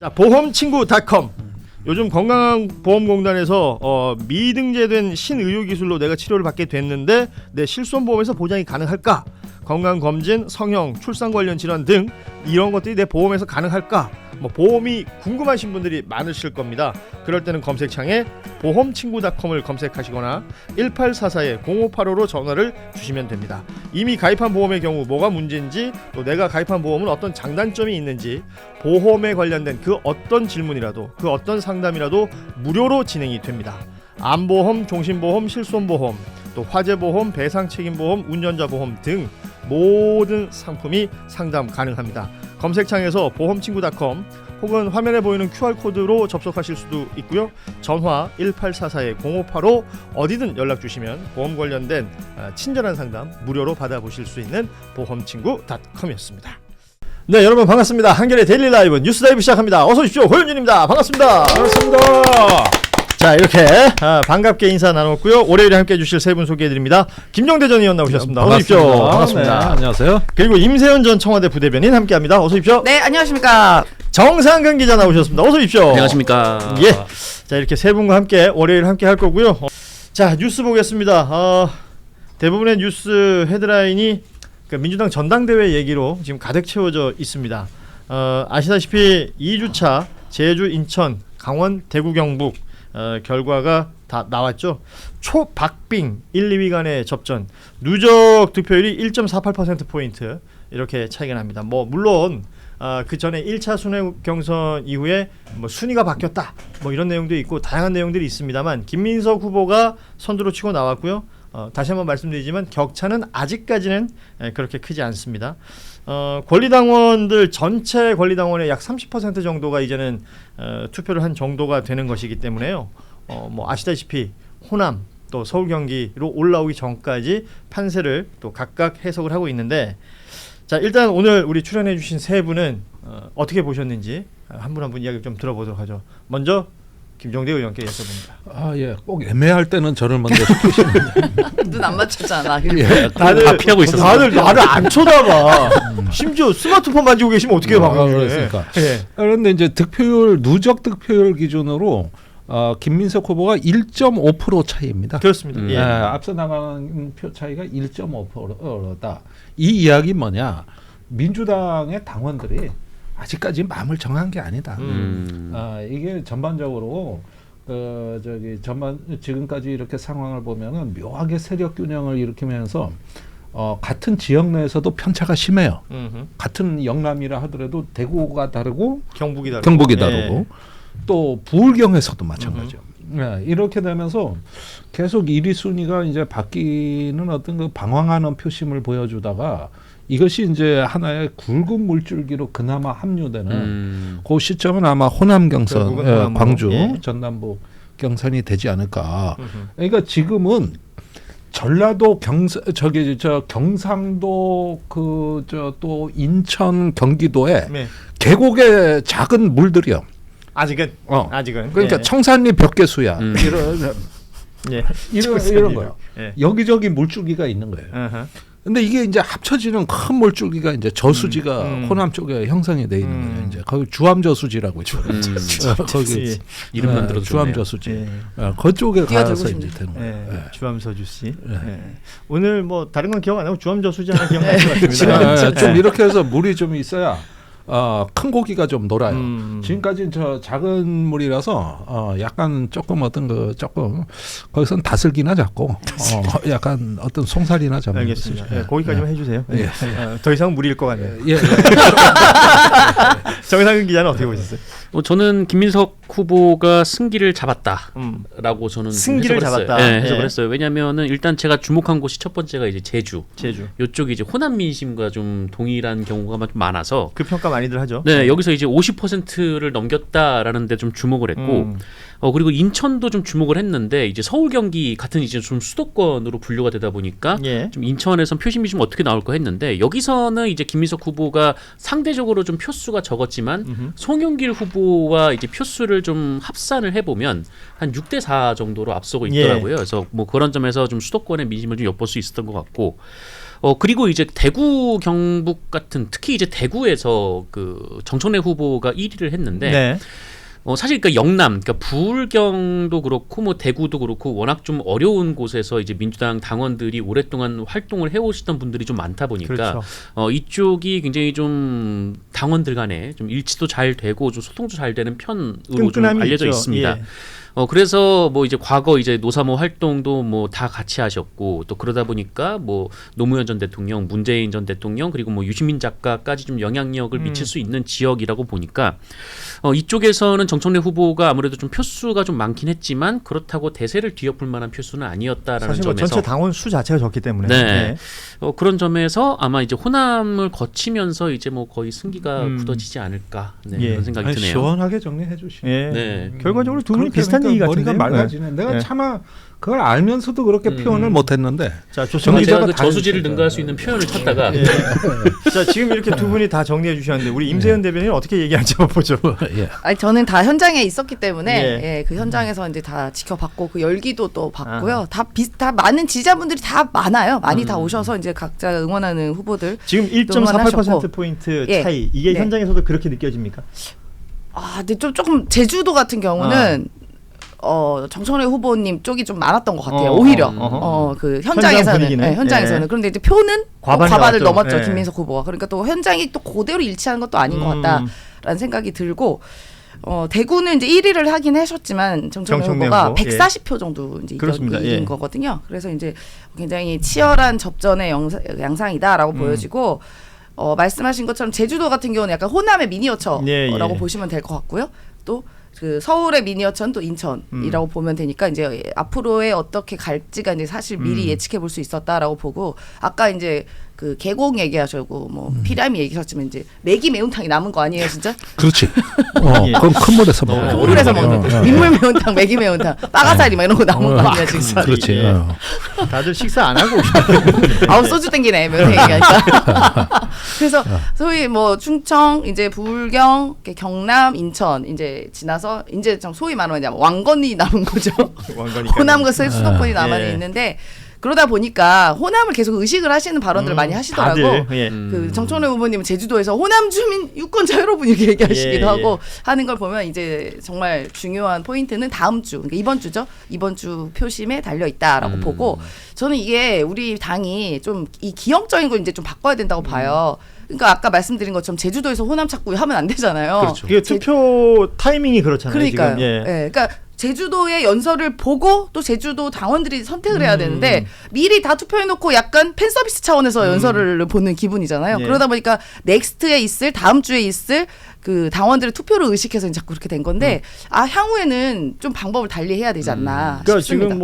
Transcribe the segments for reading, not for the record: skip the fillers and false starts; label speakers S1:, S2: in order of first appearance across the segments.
S1: 자, 보험친구닷컴. 요즘 건강보험공단에서 미등재된 신의료기술로 내가 치료를 받게 됐는데 내 실손보험에서 보장이 가능할까? 건강검진, 성형, 출산 관련 질환 등 이런 것들이 내 보험에서 가능할까? 보험이 궁금하신 분들이 많으실 겁니다. 그럴 때는 검색창에 보험친구닷컴을 검색하시거나 1844-0585로 전화를 주시면 됩니다. 이미 가입한 보험의 경우 뭐가 문제인지, 또 내가 가입한 보험은 어떤 장단점이 있는지, 보험에 관련된 그 어떤 질문이라도, 그 어떤 상담이라도 무료로 진행이 됩니다. 암보험, 종신보험, 실손보험, 또 화재보험, 배상책임보험, 운전자보험 등 모든 상품이 상담 가능합니다. 검색창에서 보험친구닷컴 혹은 화면에 보이는 QR코드로 접속하실 수도 있고요. 전화 1844-0585 어디든 연락 주시면 보험 관련된 친절한 상담 무료로 받아보실 수 있는 보험친구닷컴이었습니다. 네, 여러분 반갑습니다. 한겨레 데일리 라이브 뉴스 라이브 시작합니다. 어서 오십시오. 고현준입니다. 반갑습니다.
S2: 반갑습니다.
S1: 자, 이렇게 반갑게 인사 나눴고요. 월요일에 함께 해주실 세 분 소개해드립니다. 김정대 전 의원 나오셨습니다. 어서 오십시오. 반갑습니다.
S2: 네, 안녕하세요.
S1: 그리고 임세현 전 청와대 부대변인 함께합니다. 어서 오십시오.
S3: 네, 안녕하십니까.
S1: 정상근 기자 나오셨습니다. 어서 오십시오.
S4: 안녕하십니까.
S1: 예. 자, 이렇게 세 분과 함께 월요일 함께 할 거고요. 자, 뉴스 보겠습니다. 대부분의 뉴스 헤드라인이 민주당 전당대회 얘기로 지금 가득 채워져 있습니다. 아시다시피 2주차 제주, 인천, 강원, 대구, 경북 결과가 다 나왔죠. 초박빙 1, 2위 간의 접전, 누적 득표율이 1.48%포인트 이렇게 차이가 납니다. 물론 그 전에 1차 순회 경선 이후에 순위가 바뀌었다 이런 내용도 있고 다양한 내용들이 있습니다만, 김민석 후보가 선두로 치고 나왔고요. 다시 한번 말씀드리지만 격차는 아직까지는 그렇게 크지 않습니다. 권리당원들 전체 권리당원의 약 30% 정도가 이제는 투표를 한 정도가 되는 것이기 때문에요. 아시다시피 호남 또 서울 경기로 올라오기 전까지 판세를 또 각각 해석을 하고 있는데, 자, 일단 오늘 우리 출연해 주신 세 분은 어떻게 보셨는지 한 분 한 분 이야기 좀 들어보도록 하죠. 먼저 김정대 의원께 여쭤봅니다.
S2: 예, 꼭 애매할 때는 저를 먼저 시키시면
S3: 눈 안 맞췄잖아.
S2: 예,
S1: 다들
S4: 피하고 있었어.
S1: 다들 나를 안 쳐다봐. 심지어 스마트폰 만지고 계시면 어떻게 방송을 해?
S2: 그렇습니까?
S1: 예.
S2: 그런데 이제 득표율 누적 득표율 기준으로 김민석 후보가 1.5% 차이입니다.
S1: 그렇습니다. 예.
S2: 앞서 나가는 표 차이가 1.5%다. 이 이야기 뭐냐? 민주당의 당원들이 아직까지 마음을 정한 게 아니다. 이게 전반적으로 지금까지 이렇게 상황을 보면은 묘하게 세력 균형을 일으키면서 같은 지역 내에서도 편차가 심해요. 같은 영남이라 하더라도 대구가 다르고
S1: 경북이
S2: 다르고
S1: 예.
S2: 또 부울경에서도 마찬가지죠. 예, 이렇게 되면서 계속 1위 순위가 이제 바뀌는 어떤 그 방황하는 표심을 보여주다가 이것이 이제 하나의 굵은 물줄기로 그나마 합류되는 그 시점은 아마 호남 경선, 광주,
S1: 예.
S2: 전남부 경선이 되지 않을까. 그러니까 지금은 전라도 경상도 또 인천 경기도에
S1: 네.
S2: 계곡의 작은 물들이요.
S1: 아직은.
S2: 그러니까
S1: 예.
S2: 청산리 벽계수야.
S1: 예.
S2: 이런 거요.
S1: 예.
S2: 여기저기 물줄기가 있는 거예요.
S1: 어허.
S2: 근데 이게 이제 합쳐지는 큰 물줄기가 이제 저수지가 호남 쪽에 형성이 돼 있는 거예요. 이제 거기 주암 저수지라고 있죠. 거기
S4: 이름만 들어도
S2: 주암
S4: 좋네요.
S2: 저수지.
S1: 예.
S2: 그쪽에
S3: 뛰어들고
S2: 가서
S3: 싶네.
S2: 이제 되는 거예요.
S1: 예. 주암서주 씨.
S2: 예.
S1: 예. 오늘 다른 건 기억 안 나고 주암저수지 하나 기억날 것 같습니다.
S2: 좀 이렇게 해서 물이 좀 있어야 큰 고기가 좀 놀아요. 지금까지 저 작은 물이라서 약간 조금 조금 거기선 다슬기나 잡고 약간 어떤 송사리나 잡는.
S1: 알겠습니다.
S2: 거죠.
S1: 예, 거기까지만 해주세요.
S2: 예.
S1: 더 이상 무리일 것 같네요.
S2: 예.
S1: 정상근 기자는 어떻게 보셨어요?
S4: 저는 김민석 후보가 승기를 잡았다라고 저는
S1: 승기를
S4: 해석을
S1: 잡았다.
S4: 했어요. 네, 해석을
S1: 예.
S4: 했어요. 왜냐하면은 일단 제가 주목한 곳이 첫 번째가 이제 제주.
S1: 제주.
S4: 이쪽이 이제 호남 민심과 좀 동일한 경우가 좀 많아서.
S1: 그 평가 많이들 하죠.
S4: 네, 여기서 이제 50%를 넘겼다라는 데 좀 주목을 했고, 그리고 인천도 좀 주목을 했는데 이제 서울 경기 같은 이제 좀 수도권으로 분류가 되다 보니까
S1: 예.
S4: 좀 인천에선 표심이 좀 어떻게 나올까 했는데, 여기서는 이제 김민석 후보가 상대적으로 좀 표수가 적었지만 송영길 후보와 이제 표수를 좀 합산을 해보면 한 6대4 정도로 앞서고 있더라고요. 그래서 그런 점에서 좀 수도권의 민심을 좀 엿볼 수 있었던 것 같고, 그리고 이제 대구 경북 같은 특히 이제 대구에서 그 정청래 후보가 1위를 했는데
S1: 네.
S4: 사실 그러니까 영남, 그러니까 부울경도 그렇고 뭐 대구도 그렇고 워낙 좀 어려운 곳에서 이제 민주당 당원들이 오랫동안 활동을 해오시던 분들이 좀 많다 보니까
S1: 그렇죠.
S4: 이쪽이 굉장히 좀 당원들 간에 좀 일치도 잘 되고 좀 소통도 잘 되는 편으로 좀
S1: 끈끈함이
S4: 알려져
S1: 있죠.
S4: 있습니다.
S1: 예.
S4: 그래서 뭐 이제 과거 이제 노사모 활동도 뭐 다 같이 하셨고 또 그러다 보니까 뭐 노무현 전 대통령, 문재인 전 대통령 그리고 뭐 유시민 작가까지 좀 영향력을 미칠 수 있는 지역이라고 보니까 이쪽에서는 정청래 후보가 아무래도 좀 표수가 좀 많긴 했지만 그렇다고 대세를 뒤엎을 만한 표수는 아니었다라는
S1: 사실 뭐
S4: 점에서
S1: 전체 당원 수 자체가 적기 때문에.
S4: 네. 그런 점에서 아마 이제 호남을 거치면서 이제 뭐 거의 승기가 굳어지지 않을까
S1: 예.
S4: 그런 생각이
S2: 아니,
S4: 드네요.
S2: 시원하게 정리해 주시네.
S1: 예.
S4: 네.
S1: 결과적으로 두 분이
S2: 그렇게
S1: 비슷한
S2: 하니까
S1: 얘기 같은데.
S2: 머리가 맑아지네. 내가
S1: 네.
S2: 차마 그걸 알면서도 그렇게 표현을 못했는데.
S1: 자,
S4: 정말
S1: 좋습니다.
S4: 제가 그
S2: 다
S4: 저수지를
S2: 해주시니까.
S4: 능가할 수 있는 표현을 찾다가
S1: 예. 자, 지금 이렇게 두 분이 다 정리해 주셨는데 우리 임세현 대변인 어떻게 얘기할지 한번 보죠.
S2: 예.
S3: 아니 저는 다 현장에 있었기 때문에
S1: 예.
S3: 예, 그 현장에서 이제 다 지켜봤고 그 열기도 또 봤고요. 다 많은 지지자분들이 다 많아요. 많이 다 오셔서 이제 각자 응원하는 후보들.
S1: 지금
S3: 응원하셨고.
S1: 1.48%
S3: 예.
S1: 차이. 이게
S3: 네.
S1: 현장에서도 그렇게 느껴집니까?
S3: 근데 조금 제주도 같은 경우는 정청래 후보님 쪽이 좀 많았던 것 같아요. 오히려 그
S1: 현장
S3: 현장에서는
S1: 분위기는?
S3: 현장에서는
S1: 예.
S3: 그런데 이제 표는
S1: 과반이
S3: 과반을
S1: 나왔죠.
S3: 넘었죠.
S1: 예.
S3: 김민석 후보가. 그러니까 또 현장이 또 그대로 일치하는 것도 아닌 것 같다라는 생각이 들고 대구는 이제 1위를 하긴 하셨지만 정청래 후보가
S1: 후보.
S3: 140표 정도 이제
S1: 그렇습니다.
S3: 이긴
S1: 예.
S3: 거거든요. 그래서 이제 굉장히 치열한 접전의 양상이다라고 보여지고. 말씀하신 것처럼 제주도 같은 경우는 약간 호남의 미니어처라고
S1: 예, 예.
S3: 보시면 될 것 같고요. 또 그 서울의 미니어처는 또 인천이라고 보면 되니까 이제 앞으로의 어떻게 갈지가 이제 사실 미리 예측해 볼 수 있었다라고 보고 아까 이제 그 계곡 얘기하시고 뭐 피라미 얘기하셨지만 이제 매기 매운탕이 남은 거 아니에요, 진짜?
S2: 그렇지.
S1: 예.
S2: 그럼 큰 물에서 먹어.
S3: 큰 물에서 먹는 민물 매운탕, 매기 매운탕, 빠가사리 막 이런 거 남은 거 아니에요, 지금?
S2: 그렇지.
S1: 예. 다들 식사 안 하고 오셨네요.
S3: 아우 소주 땡기네 매운탕 얘기하니까. 그래서 소위 뭐 충청, 이제 부울경, 이렇게 경남, 인천 이제 지나서 이제 좀 소위 말하면 이제 왕건이 남은 거죠.
S1: 왕건이니까.
S3: 호남과 수도권이 남아
S1: 예.
S3: 있는데 그러다 보니까 호남을 계속 의식을 하시는 발언들을 많이 하시더라고.
S1: 다들, 예.
S3: 그 정청래 후보님은 제주도에서 호남 주민 유권자 여러분 이렇게 얘기하시기도
S1: 예,
S3: 하고 하는 걸 보면 이제 정말 중요한 포인트는 다음 주, 그러니까 이번 주죠. 이번 주 표심에 달려 있다라고 보고 저는 이게 우리 당이 좀 이 기형적인 걸 이제 좀 바꿔야 된다고 봐요. 그러니까 아까 말씀드린 것처럼 제주도에서 호남 찾고 하면 안 되잖아요.
S4: 그렇죠.
S1: 이게 투표 타이밍이 그렇잖아요.
S3: 그러니까요.
S1: 지금. 예.
S3: 그러니까 제주도의 연설을 보고 또 제주도 당원들이 선택을 해야 되는데 미리 다 투표해놓고 약간 팬 서비스 차원에서 연설을 보는 기분이잖아요.
S1: 예.
S3: 그러다 보니까 넥스트에 있을 다음 주에 있을 그 당원들의 투표를 의식해서 이제 자꾸 그렇게 된 건데 향후에는 좀 방법을 달리 해야 되지 않나
S1: 그러니까
S3: 싶습니다.
S1: 지금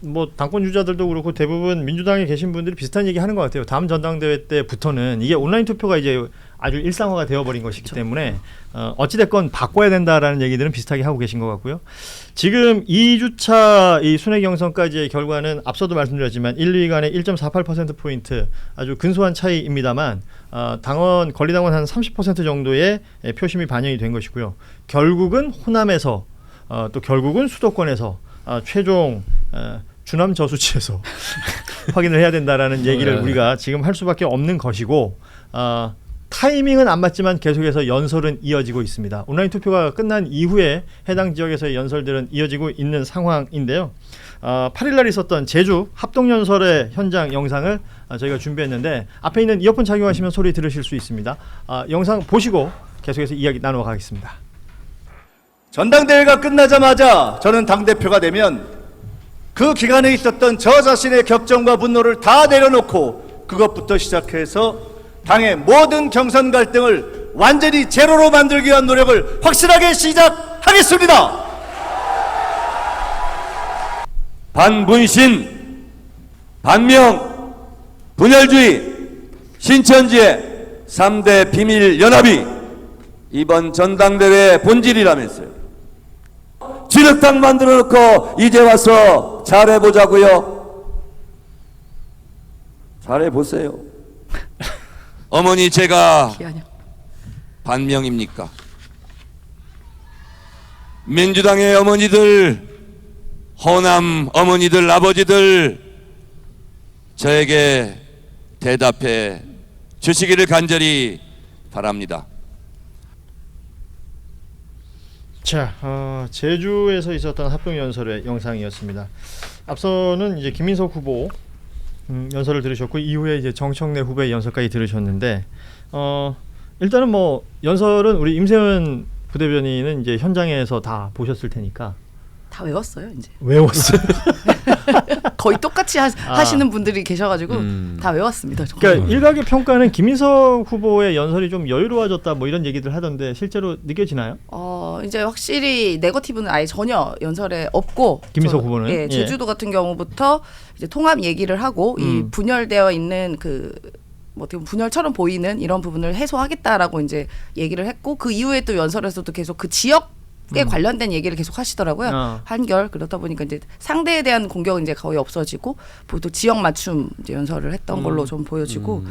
S1: 뭐 당권 주자들도 그렇고 대부분 민주당에 계신 분들이 비슷한 얘기 하는 것 같아요. 다음 전당대회 때부터는 이게 온라인 투표가 이제 아주 일상화가 되어버린 것이기 때문에 어찌됐건 바꿔야 된다라는 얘기들은 비슷하게 하고 계신 것 같고요. 지금 2주차 이 순회 경선까지의 결과는 앞서도 말씀드렸지만 1, 2위 간의 1.48%포인트 아주 근소한 차이입니다만 당원 권리당원 한 30% 정도의 표심이 반영이 된 것이고요. 결국은 호남에서 또 결국은 수도권에서 최종 주남 저수지에서 확인을 해야 된다라는 얘기를 우리가 지금 할 수밖에 없는 것이고 타이밍은 안 맞지만 계속해서 연설은 이어지고 있습니다. 온라인 투표가 끝난 이후에 해당 지역에서의 연설들은 이어지고 있는 상황인데요. 8일 날 있었던 제주 합동연설의 현장 영상을 저희가 준비했는데 앞에 있는 이어폰 착용하시면 소리 들으실 수 있습니다. 영상 보시고 계속해서 이야기 나누어 가겠습니다.
S5: 전당대회가 끝나자마자 저는 당대표가 되면 그 기간에 있었던 저 자신의 격정과 분노를 다 내려놓고 그것부터 시작해서 당의 모든 경선 갈등을 완전히 제로로 만들기 위한 노력을 확실하게 시작하겠습니다.
S6: 반문신, 반명, 분열주의, 신천지의 3대 비밀연합이 이번 전당대회의 본질이라면서요. 진흙탕 만들어놓고 이제 와서 잘해보자고요. 잘해보세요. 어머니 제가
S3: 기아냐.
S6: 반명입니까? 민주당의 어머니들, 호남 어머니들, 아버지들 저에게 대답해 주시기를 간절히 바랍니다.
S1: 자, 제주에서 있었던 합동연설의 영상이었습니다. 앞서는 이제 김민석 후보 연설을 들으셨고 이후에 이제 정청래 후보의 연설까지 들으셨는데 일단은 뭐 연설은 우리 임세은 부대변인은 이제 현장에서 다 보셨을 테니까
S3: 다 외웠어요 이제.
S1: 외웠어요.
S3: 거의 똑같이 하시는 분들이 계셔가지고 다 외웠습니다. 저는.
S1: 그러니까 일각의 평가는 김민석 후보의 연설이 좀 여유로워졌다 뭐 이런 얘기들 하던데 실제로 느껴지나요?
S3: 이제 확실히 네거티브는 아예 전혀 연설에 없고
S1: 김민석 후보는?
S3: 예, 제주도 같은 경우부터 이제 통합 얘기를 하고 이 분열되어 있는 뭐 어떻게 보면 분열처럼 보이는 이런 부분을 해소하겠다라고 이제 얘기를 했고 그 이후에 또 연설에서도 계속 그 지역에 관련된 얘기를 계속 하시더라고요. 한결 그렇다 보니까 이제 상대에 대한 공격은 이제 거의 없어지고 보통 지역 맞춤 이제 연설을 했던 걸로 좀 보여지고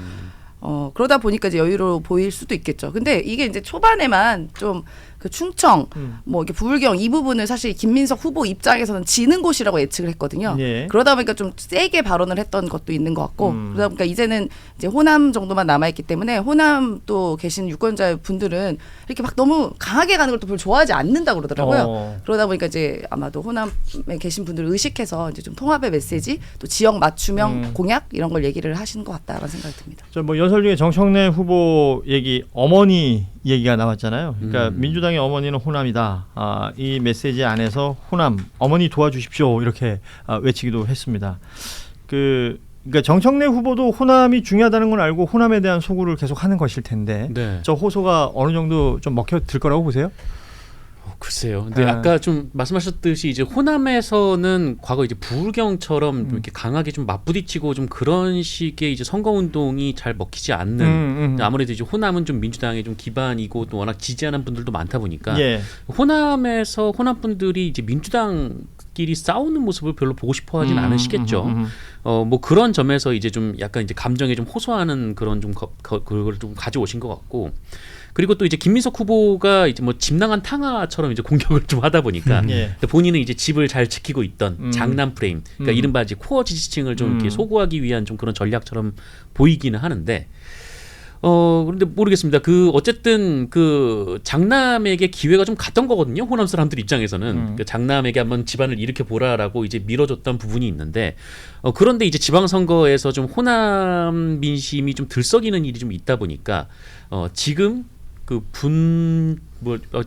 S3: 그러다 보니까 이제 여유로워 보일 수도 있겠죠. 근데 이게 이제 초반에만 좀 그 충청, 뭐 이렇게 부울경 이 부분을 사실 김민석 후보 입장에서는 지는 곳이라고 예측을 했거든요.
S1: 예.
S3: 그러다 보니까 좀 세게 발언을 했던 것도 있는 것 같고 그러다 보니까 이제는 이제 호남 정도만 남아있기 때문에 호남 또 계신 유권자 분들은 이렇게 막 너무 강하게 가는 걸 또 별로 좋아하지 않는다고 그러더라고요. 그러다 보니까 이제 아마도 호남에 계신 분들을 의식해서 이제 좀 통합의 메시지 또 지역 맞춤형 공약 이런 걸 얘기를 하시는 것 같다라는 생각이 듭니다.
S1: 저 뭐 연설 중에 정청래 후보 얘기 어머니 얘기가 나왔잖아요. 그러니까 민주당의 어머니는 호남이다. 이 메시지 안에서 호남 어머니 도와주십시오 이렇게 외치기도 했습니다. 그러니까 정청래 후보도 호남이 중요하다는 걸 알고 호남에 대한 소구를 계속 하는 것일 텐데
S4: 네.
S1: 저 호소가 어느 정도 좀 먹혀들 거라고 보세요?
S4: 글쎄요. 근데 아까 좀 말씀하셨듯이 이제 호남에서는 과거 이제 부울경처럼 이렇게 강하게 좀 맞부딪히고 좀 그런 식의 이제 선거 운동이 잘 먹히지 않는 아무래도 이제 호남은 좀 민주당의 좀 기반이고 또 워낙 지지하는 분들도 많다 보니까
S1: 예.
S4: 호남에서 호남 분들이 이제 민주당끼리 싸우는 모습을 별로 보고 싶어하진 않으시겠죠. 뭐 그런 점에서 이제 좀 약간 이제 감정에 좀 호소하는 그런 좀 그걸 좀 가져오신 것 같고. 그리고 또 이제 김민석 후보가 이제 뭐 집 나간 탕화처럼 이제 공격을 좀 하다 보니까
S1: 예.
S4: 본인은 이제 집을 잘 지키고 있던 장남 프레임, 그러니까 이른바 이제 코어 지지층을 좀 이렇게 소구하기 위한 좀 그런 전략처럼 보이기는 하는데, 그런데 모르겠습니다. 어쨌든 그 장남에게 기회가 좀 갔던 거거든요. 호남 사람들 입장에서는 그 장남에게 한번 집안을 일으켜 보라라고 이제 밀어줬던 부분이 있는데, 그런데 이제 지방선거에서 좀 호남 민심이 좀 들썩이는 일이 좀 있다 보니까 지금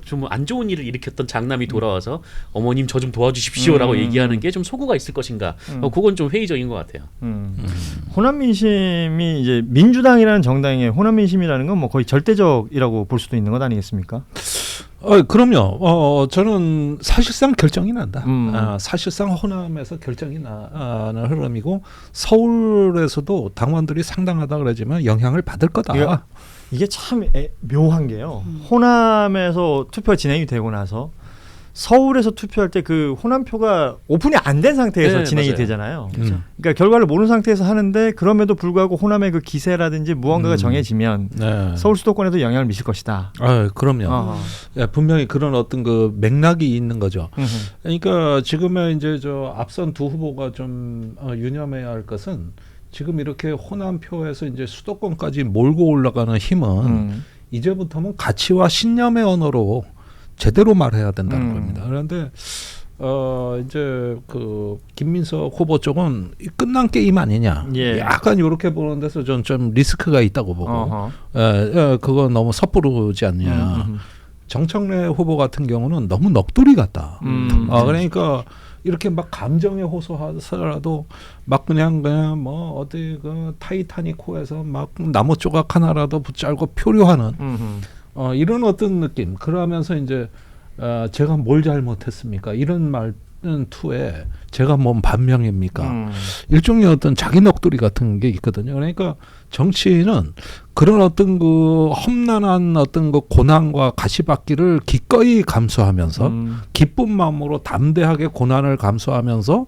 S4: 좀 안 좋은 일을 일으켰던 장남이 돌아와서 어머님 저 좀 도와주십시오라고 얘기하는 게 좀 소구가 있을 것인가? 그건 좀 회의적인 것 같아요.
S1: 호남 민심이 이제 민주당이라는 정당의 호남 민심이라는 건 뭐 거의 절대적이라고 볼 수도 있는 것 아니겠습니까?
S2: 그럼요. 저는 사실상 결정이 난다. 사실상 호남에서 결정이 나는 흐름이고 서울에서도 당원들이 상당하다 그러지만 영향을 받을 거다.
S1: 이게 참 묘한 게요. 호남에서 투표 진행이 되고 나서 서울에서 투표할 때 그 호남표가 오픈이 안 된 상태에서
S4: 네,
S1: 진행이
S4: 맞아요.
S1: 되잖아요. 그러니까 결과를 모르는 상태에서 하는데 그럼에도 불구하고 호남의 그 기세라든지 무언가가 정해지면
S2: 네.
S1: 서울 수도권에도 영향을 미칠 것이다.
S2: 그럼요. 분명히 그런 어떤 그 맥락이 있는 거죠. 그러니까 지금의 이제 저 앞선 두 후보가 좀 유념해야 할 것은 지금 이렇게 호남표에서 이제 수도권까지 몰고 올라가는 힘은 이제부터는 가치와 신념의 언어로 제대로 말해야 된다는 겁니다. 그런데 이제 그 김민석 후보 쪽은 끝난 게임 아니냐.
S1: 예.
S2: 약간 이렇게 보는 데서 좀 리스크가 있다고 보고, 그건 너무 섣부르지 않냐. 정청래 후보 같은 경우는 너무 넋두리 같다. 그러니까 이렇게 막 감정에 호소하더라도 막 그냥 뭐 어디 그 타이타닉호에서 막 나무 조각 하나라도 붙잡고 표류하는 이런 어떤 느낌. 그러면서 이제 제가 뭘 잘못했습니까? 이런 말은 투에 제가 뭔 반명입니까? 일종의 어떤 자기 넋두리 같은 게 있거든요. 그러니까 정치인은 그런 어떤 그 험난한 어떤 그 고난과 가시밭길을 기꺼이 감수하면서 기쁜 마음으로 담대하게 고난을 감수하면서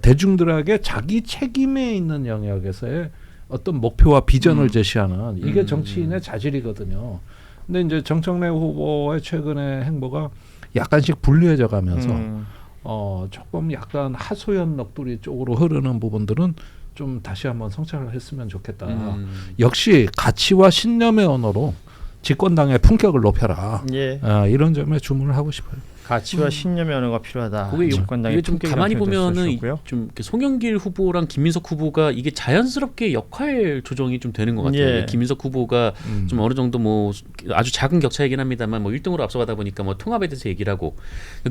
S2: 대중들에게 자기 책임에 있는 영역에서의 어떤 목표와 비전을 제시하는 이게 정치인의 자질이거든요. 근데 이제 정청래 후보의 최근의 행보가 약간씩 불리해져 가면서 조금 약간 하소연 넋두리 쪽으로 흐르는 부분들은 좀 다시 한번 성찰을 했으면 좋겠다. 역시 가치와 신념의 언어로 집권당의 품격을 높여라.
S1: 예.
S2: 이런 점에 주문을 하고 싶어요.
S1: 가치와 신념의 언어가 필요하다.
S4: 그게
S1: 집권당의
S4: 좀
S1: 품격이라는
S4: 가만히
S1: 표현도
S4: 보면은
S1: 쓰셨고요.
S4: 좀 이렇게 송영길 후보랑 김민석 후보가 이게 자연스럽게 역할 조정이 좀 되는 것 같아요.
S1: 예.
S4: 김민석 후보가 좀 어느 정도 뭐 아주 작은 격차이긴 합니다만 뭐 1등으로 앞서가다 보니까 뭐 통합에 대해서 얘기를 하고,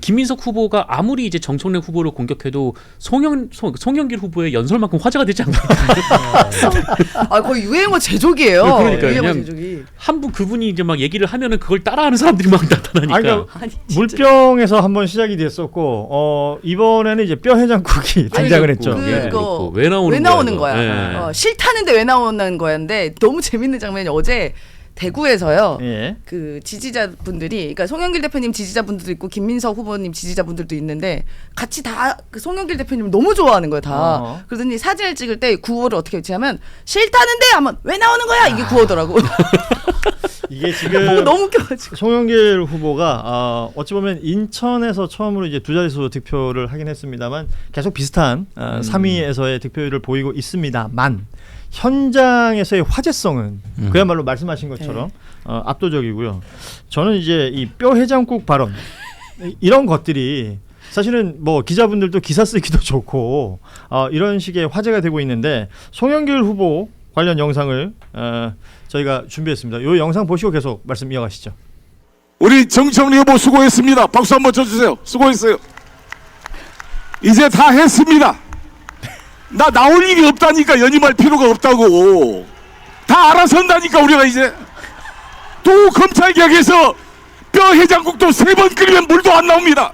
S4: 김민석 후보가 아무리 이제 정청래 후보를 공격해도 송영길 후보의 연설만큼 화제가 되지 않거든요.
S3: 아 거의 유행어 제조기예요.
S4: 그러니까요.
S3: 유행어
S4: 그냥
S3: 제조기.
S4: 한 분 그분이 이제 막 얘기를 하면은 그걸 따라하는 사람들이 막 나타나니까.
S1: 그러니까
S3: 아니, 진짜.
S1: 물병에서 한번 시작이 됐었고 이번에는 이제 뼈 해장국이 등장을 했죠.
S3: 그-
S1: 예.
S3: 그거
S4: 왜 나오는
S3: 거야?
S4: 예.
S3: 싫다는데 왜 나오는 거였는데 너무 재밌는 장면이 어제 대구에서요.
S1: 예.
S3: 그 지지자분들이, 그러니까 송영길 대표님 지지자분들도 있고 김민석 후보님 지지자분들도 있는데 같이 다 그 송영길 대표님 너무 좋아하는 거예요 다.
S1: 어허.
S3: 그러더니 사진을 찍을 때 구호를 어떻게 외치냐면 싫다는데 하면 왜 나오는 거야 이게 구호더라고.
S1: 이게 지금
S3: 너무 웃겨가지고.
S1: 송영길 후보가 어찌 보면 인천에서 처음으로 이제 두 자릿수 득표를 하긴 했습니다만 계속 비슷한 3위에서의 득표율을 보이고 있습니다만 현장에서의 화제성은 그야말로 말씀하신 것처럼 압도적이고요. 저는 이제 이 뼈 해장국 발언 이런 것들이 사실은 뭐 기자분들도 기사 쓰기도 좋고 이런 식의 화제가 되고 있는데 송영길 후보 관련 영상을 저희가 준비했습니다. 이 영상 보시고 계속 말씀 이어가시죠.
S7: 우리 정청래 후보 수고했습니다. 박수 한번 쳐주세요. 수고했어요. 이제 다 했습니다. 나 나올 일이 없다니까. 연임할 필요가 없다고. 다 알아서 한다니까. 우리가 이제 또 검찰개혁에서 뼈 해장국도 3번 끓이면 물도 안 나옵니다.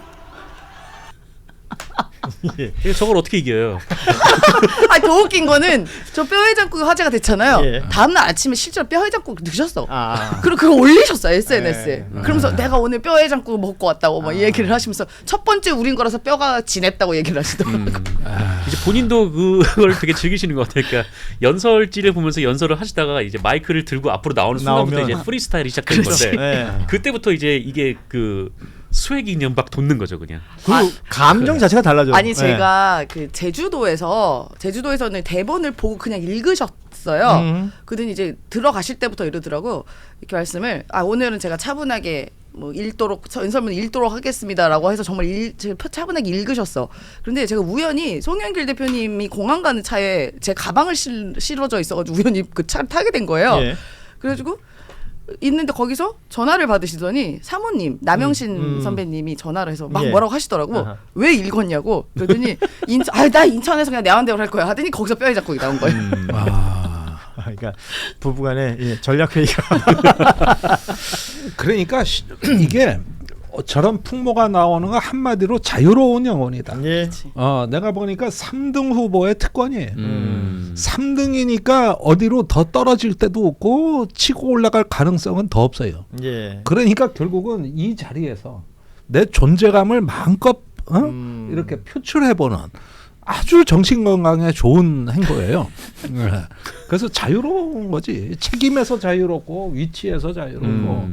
S4: 저걸 어떻게 이겨요?
S3: 아니 더 웃긴 거는 저 뼈해장국이 화제가 됐잖아요.
S1: 예.
S3: 다음날 아침에 실제로 뼈해장국 넣으셨어.
S1: 아.
S3: 그리고 그거 올리셨어요 SNS에.
S1: 네.
S3: 그러면서 내가 오늘 뼈해장국 먹고 왔다고 막 얘기를 하시면서 첫 번째 우린 거라서 뼈가 진했다고 얘기를 하시더라고요.
S4: 이제 본인도 그걸 되게 즐기시는 것 같아요. 그러니까 연설지를 보면서 연설을 하시다가 이제 마이크를 들고 앞으로 나오는 순간부터
S1: 나오면.
S4: 이제 프리스타일이 시작되는 건데
S1: 네.
S4: 그때부터 이제 이게 그 수액이 그냥 막 돋는 거죠, 그냥.
S1: 그리고 감정 자체가 달라져요.
S3: 아니
S1: 예.
S3: 제가 그 제주도에서는 대본을 보고 그냥 읽으셨어요. 그러더니 이제 들어가실 때부터 이러더라고. 이렇게 말씀을 오늘은 제가 차분하게 뭐 읽도록 연설문 읽도록 하겠습니다라고 해서 정말 차분하게 읽으셨어. 그런데 제가 우연히 송영길 대표님이 공항 가는 차에 제 가방을 실어져 있어가지고 우연히 그 차를 타게 된 거예요.
S1: 예.
S3: 그래가지고 있는데 거기서 전화를 받으시더니 사모님 남영신 선배님이 전화를 해서 막
S1: 예.
S3: 뭐라고 하시더라고.
S1: 아하.
S3: 왜 읽었냐고. 그러더니 나 인천에서 그냥 내 마음대로 할 거야 하더니 거기서 뼈해장국이 나온 거예요.
S1: 그러니까 부부간의 전략 회의가
S2: 그러니까 이게 저런 풍모가 나오는 건 한마디로 자유로운 영혼이다.
S1: 예.
S2: 내가 보니까 3등 후보의 특권이에요. 3등이니까 어디로 더 떨어질 때도 없고 치고 올라갈 가능성은 더 없어요.
S1: 예.
S2: 그러니까 결국은 이 자리에서 내 존재감을 마음껏 이렇게 표출해보는 아주 정신 건강에 좋은 행보예요. 그래서 자유로운 거지. 책임에서 자유롭고 위치에서 자유롭고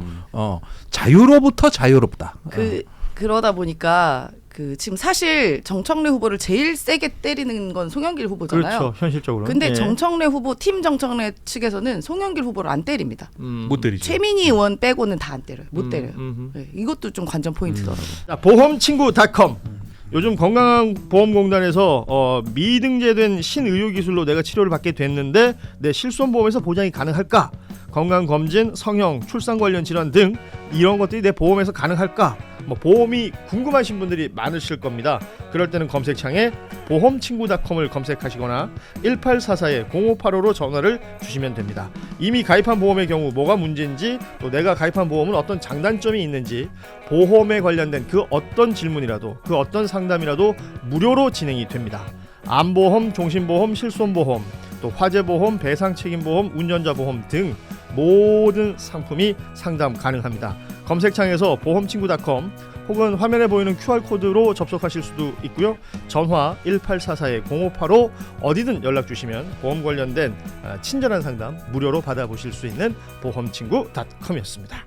S2: 자유로부터 자유롭다.
S3: 그러다 보니까 지금 사실 정청래 후보를 제일 세게 때리는 건 송영길 후보잖아요.
S1: 그렇죠. 현실적으로.
S3: 근데
S1: 예.
S3: 정청래 후보 팀 정청래 측에서는 송영길 후보를 안 때립니다.
S4: 못 때리죠.
S3: 최민희 의원 빼고는 다 안 때려요. 못 때려요. 네, 이것도 좀 관전 포인트더라고요.
S1: 자, 보험친구.com. 요즘 건강보험공단에서 미등재된 신의료기술로 내가 치료를 받게 됐는데 내 실손보험에서 보장이 가능할까? 건강검진, 성형, 출산 관련 질환 등 이런 것들이 내 보험에서 가능할까? 뭐 보험이 궁금하신 분들이 많으실 겁니다. 그럴 때는 검색창에 보험친구.com을 검색하시거나 1844-0585로 전화를 주시면 됩니다. 이미 가입한 보험의 경우 뭐가 문제인지 또 내가 가입한 보험은 어떤 장단점이 있는지 보험에 관련된 그 어떤 질문이라도 그 어떤 상담이라도 무료로 진행이 됩니다. 암보험, 종신보험, 실손보험, 또 화재보험, 배상책임보험, 운전자보험 등 모든 상품이 상담 가능합니다. 검색창에서 보험친구.com 혹은 화면에 보이는 QR코드로 접속하실 수도 있고요. 전화 1844-0585 어디든 연락 주시면 보험 관련된 친절한 상담 무료로 받아보실 수 있는 보험친구.com이었습니다.